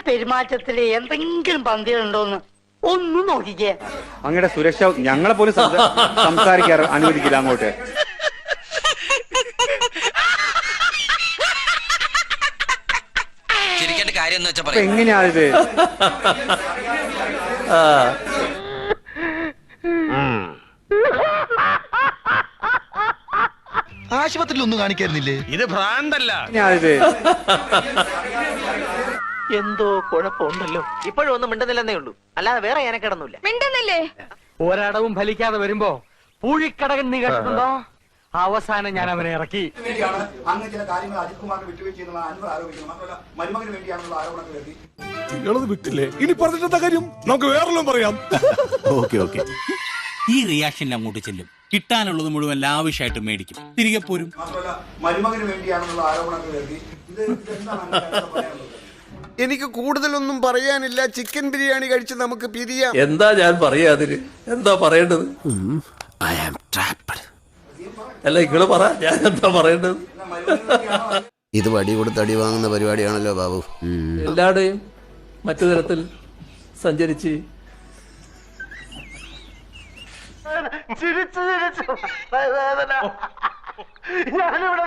പെരുമാറ്റത്തില് എന്തെങ്കിലും പന്തികളുണ്ടോന്ന് ഒന്നും നോക്കിക്കേ. അങ്ങയുടെ സുരക്ഷ ഞങ്ങളെ പോലും സംസാരിക്കാറ് അനുവദിക്കില്ല അങ്ങോട്ട്. എങ്ങനെയാണിത്? ആശുപത്രിയിൽ ഒന്നും കാണിക്കായിരുന്നില്ലേ? ഇത് ഭ്രാന്തല്ല. എന്തോ കുഴപ്പമുണ്ടല്ലോ. ഇപ്പോഴും ഒന്നും മിണ്ടുന്നില്ലെന്നേ ഉള്ളൂ, അല്ലാതെ വേറെ ഞാനക്കിടന്നില്ല. മിണ്ടുന്നില്ലേ? ഒരടവും ഫലിക്കാതെ വരുമ്പോ പൂഴിക്കടകൻ നീ കേട്ടിട്ടുണ്ടോ? അവസാനം ഞാൻ അവനെ ഇറക്കി. അങ്ങ് ചില കാര്യങ്ങൾ അജിത് കുമാറിന് വിട്ടുവീഴ്ച അൻവർ ആരോപിക്കുന്നു. മാത്രമല്ല മരുമകന് വേണ്ടിയാണെന്നുള്ള ആരോപണങ്ങൾ എഴുതി. നിങ്ങളത് വിട്ടില്ലേ? ഇനി പറഞ്ഞിട്ടെന്താ കാര്യം? നമുക്ക് വേറെല്ലാം പറയാം. Okay okay. ഈ റിയാക്ഷനിൽ അങ്ങോട്ട് ചെല്ലും. കിട്ടാനുള്ളത് മുഴുവൻ ലാവിഷായിട്ട് മേടിക്കും, തിരികെ പോരും. മാത്രമല്ല മരുമകന് വേണ്ടിയാണെന്നുള്ള ആരോപണങ്ങൾ എഴുതി. ഇത് എന്താണ് പറയാനുള്ളത്? എനിക്ക് കൂടുതലൊന്നും പറയാനില്ല. ചിക്കൻ ബിരിയാണി കഴിച്ച് നമുക്ക് പിരിയാം. എന്താ ഞാൻ പറയാ? അതിന് എന്താ പറയേണ്ടത്? അല്ല നിങ്ങള് പറ, ഞാൻ എന്താ പറയേണ്ടത്? ഇത് വടി കൊടുത്ത് അടി വാങ്ങുന്ന പരിപാടിയാണല്ലോ ബാബു. എല്ലാവരുടെയും മറ്റു തരത്തിൽ സഞ്ചരിച്ച് ഞാനിവിടെ